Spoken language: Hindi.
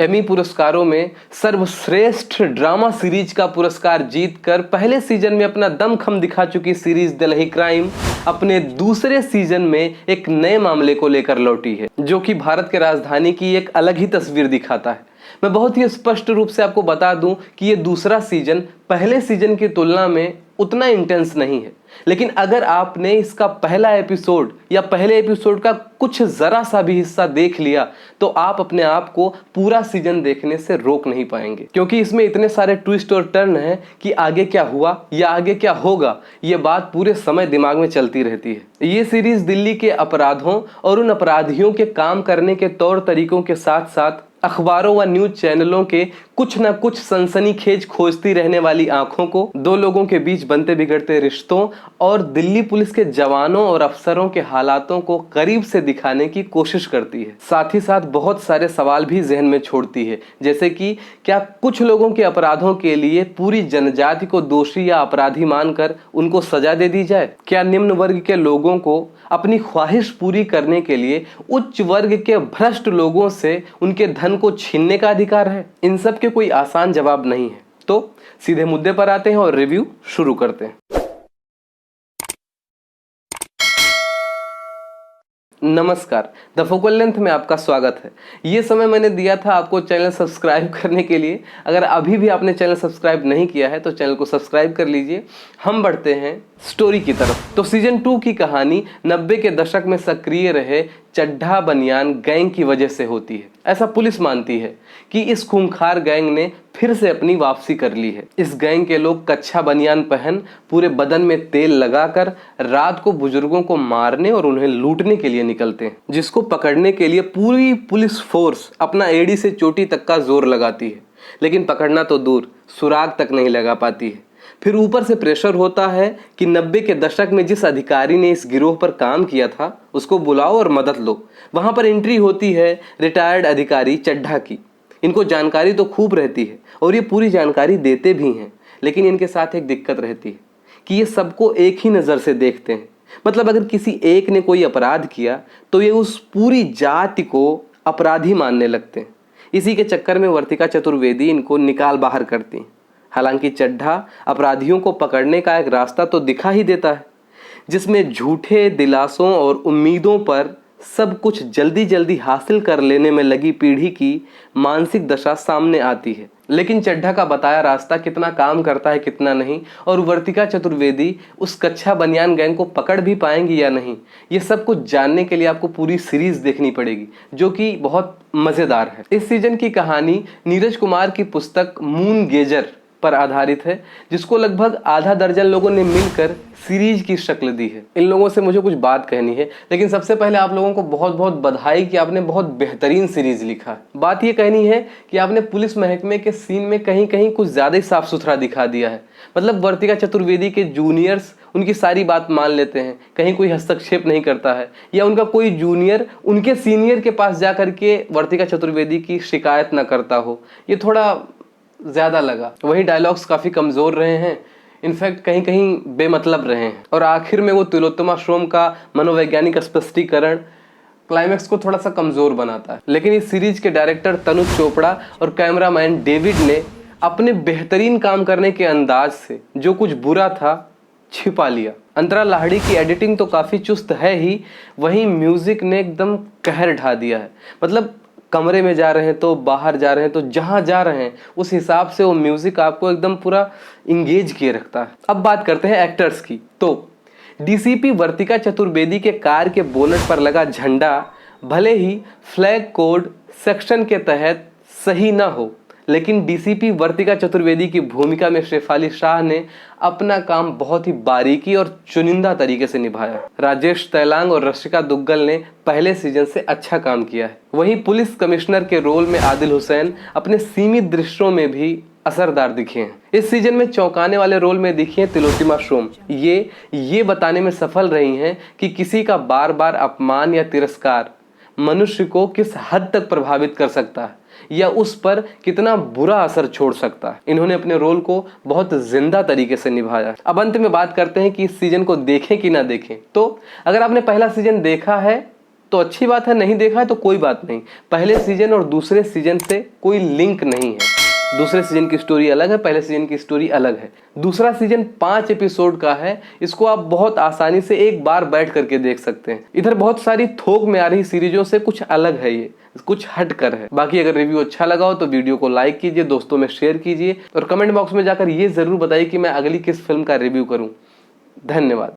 एमी पुरस्कारों में सर्वश्रेष्ठ ड्रामा सीरीज का पुरस्कार जीतकर पहले सीजन में अपना दमखम दिखा चुकी सीरीज दिल्लगी क्राइम अपने दूसरे सीजन में एक नए मामले को लेकर लौटी है, जो कि भारत के राजधानी की एक अलग ही तस्वीर दिखाता है। मैं बहुत ही स्पष्ट रूप से आपको बता दूं कि ये दूसरा सीजन पहले सीजन की तुलना में उतना इंटेंस नहीं है, लेकिन अगर आपने इसका पहला एपिसोड या पहले एपिसोड का कुछ जरा सा भी हिस्सा देख लिया तो आप अपने आप को पूरा सीजन देखने से रोक नहीं पाएंगे, क्योंकि इसमें इतने सारे ट्विस्ट और टर्न हैं कि आगे क्या हुआ या आगे क्या होगा ये बात पूरे समय दिमाग में चलती रहती है। ये सीरीज दिल्ली के अपराधों और उन अपराधियों के काम करने के तौर तरीकों के साथ साथ अखबारों व न्यूज चैनलों के कुछ न कुछ सनसनीखेज खोजती रहने वाली आंखों को, दो लोगों के बीच बनते बिगड़ते रिश्तों और दिल्ली पुलिस के जवानों और अफसरों के हालातों को करीब से दिखाने की कोशिश करती है। साथ ही साथ बहुत सारे सवाल भी जहन में छोड़ती है, जैसे कि क्या कुछ लोगों के अपराधों के लिए पूरी जनजाति को दोषी या अपराधी मानकर उनको सजा दे दी जाए? क्या निम्न वर्ग के लोगों को अपनी ख्वाहिश पूरी करने के लिए उच्च वर्ग के भ्रष्ट लोगों से उनके धन को छीनने का अधिकार है? इन सब के कोई आसान जवाब नहीं है। तो सीधे मुद्दे पर आते हैं और रिव्यू शुरू करते हैं। नमस्कार, द फोकल लेंथ में आपका स्वागत है। ये समय मैंने दिया था आपको चैनल सब्सक्राइब करने के लिए। अगर अभी भी आपने चैनल सब्सक्राइब नहीं किया है तो चैनल को सब्सक्राइब कर लीजिए। हम बढ़ते हैं स्टोरी की तरफ। तो सीजन 2 की कहानी 90 के दशक में सक्रिय रहे चड्ढा बनियान गैंग की वजह से होती है। ऐसा पुलिस मानती है कि इस खूंखार गैंग ने फिर से अपनी वापसी कर ली है। इस गैंग के लोग कच्छा बनियान पहन पूरे बदन में तेल लगाकर रात को बुजुर्गों को मारने और उन्हें लूटने के लिए निकलते हैं, जिसको पकड़ने के लिए पूरी पुलिस फोर्स अपना एड़ी से चोटी तक का जोर लगाती है, लेकिन पकड़ना तो दूर, सुराग तक नहीं लगा पाती है। फिर ऊपर से प्रेशर होता है कि 90 के दशक में जिस अधिकारी ने इस गिरोह पर काम किया था उसको बुलाओ और मदद लो। वहां पर एंट्री होती है रिटायर्ड अधिकारी चड्ढा की। इनको जानकारी तो खूब रहती है और ये पूरी जानकारी देते भी हैं, लेकिन इनके साथ एक दिक्कत रहती है कि ये सबको एक ही नज़र से देखते हैं। मतलब अगर किसी एक ने कोई अपराध किया तो ये उस पूरी जाति को अपराधी मानने लगते हैं। इसी के चक्कर में वर्तिका चतुर्वेदी इनको निकाल बाहर करती हैं। हालांकि चड्ढा अपराधियों को पकड़ने का एक रास्ता तो दिखा ही देता है, जिसमें झूठे दिलासों और उम्मीदों पर सब कुछ जल्दी जल्दी हासिल कर लेने में लगी पीढ़ी की मानसिक दशा सामने आती है। लेकिन चड्ढा का बताया रास्ता कितना काम करता है कितना नहीं, और वर्तिका चतुर्वेदी उस कच्छा बनियान गैंग को पकड़ भी पाएंगी या नहीं, ये सब कुछ जानने के लिए आपको पूरी सीरीज देखनी पड़ेगी, जो कि बहुत मज़ेदार है। इस सीजन की कहानी नीरज कुमार की पुस्तक मून गेजर पर आधारित है, जिसको लगभग आधा दर्जन लोगों ने मिलकर सीरीज की शक्ल दी है। इन लोगों से मुझे कुछ बात कहनी है, लेकिन सबसे पहले आप लोगों को बहुत बहुत बधाई कि आपने बहुत बेहतरीन सीरीज लिखा है। बात ये कहनी है कि आपने पुलिस महकमे के सीन में कहीं कहीं कुछ ज़्यादा ही साफ सुथरा दिखा दिया है। मतलब वर्तिका चतुर्वेदी के जूनियर्स उनकी सारी बात मान लेते हैं, कहीं कोई हस्तक्षेप नहीं करता है, या उनका कोई जूनियर उनके सीनियर के पास जा करके वर्तिका चतुर्वेदी की शिकायत न करता हो। ये थोड़ा ज़्यादा लगा। वही डायलॉग्स काफ़ी कमज़ोर रहे हैं, इनफैक्ट कहीं कहीं बेमतलब रहे हैं। और आखिर में वो तिलोत्तमा श्रोम का मनोवैज्ञानिक स्पष्टीकरण क्लाइमैक्स को थोड़ा सा कमज़ोर बनाता है। लेकिन इस सीरीज के डायरेक्टर तनुज चोपड़ा और कैमरामैन डेविड ने अपने बेहतरीन काम करने के अंदाज से जो कुछ बुरा था छिपा लिया। अंतरा लाहिड़ी की एडिटिंग तो काफ़ी चुस्त है ही, वहीं म्यूज़िक ने एकदम कहर ढा दिया है। मतलब कमरे में जा रहे हैं तो बाहर जा रहे हैं तो जहां जा रहे हैं उस हिसाब से वो म्यूजिक आपको एकदम पूरा इंगेज किए रखता है। अब बात करते हैं एक्टर्स की। तो डीसीपी वर्तिका चतुर्वेदी के कार के बोनट पर लगा झंडा भले ही फ्लैग कोड सेक्शन के तहत सही ना हो, लेकिन डीसीपी वर्तिका चतुर्वेदी की भूमिका में शेफाली शाह ने अपना काम बहुत ही बारीकी और चुनिंदा तरीके से निभाया। राजेश तैलांग और रशिका दुग्गल ने पहले सीजन से अच्छा काम किया है। वहीं पुलिस कमिश्नर के रोल में आदिल हुसैन अपने सीमित दृश्यों में भी असरदार दिखे हैं। इस सीजन में चौंकाने वाले रोल में दिखी हैं तिलोत्तमा श्रोम। ये बताने में सफल रही हैं कि किसी का बार बार अपमान या तिरस्कार मनुष्य को किस हद तक प्रभावित कर सकता है या उस पर कितना बुरा असर छोड़ सकता है। इन्होंने अपने रोल को बहुत जिंदा तरीके से निभाया। अब अंत में बात करते हैं कि इस सीजन को देखें कि ना देखें। तो अगर आपने पहला सीजन देखा है तो अच्छी बात है, नहीं देखा है तो कोई बात नहीं। पहले सीजन और दूसरे सीजन से कोई लिंक नहीं है, दूसरे सीजन की स्टोरी अलग है, पहले सीजन की स्टोरी अलग है। दूसरा सीजन 5 एपिसोड का है, इसको आप बहुत आसानी से एक बार बैठ करके देख सकते हैं। इधर बहुत सारी थोक में आ रही सीरीजों से कुछ अलग है, ये कुछ हट कर है। बाकी अगर रिव्यू अच्छा लगा हो तो वीडियो को लाइक कीजिए, दोस्तों में शेयर कीजिए और कमेंट बॉक्स में जाकर ये जरूर बताइए कि मैं अगली किस फिल्म का रिव्यू करूं। धन्यवाद।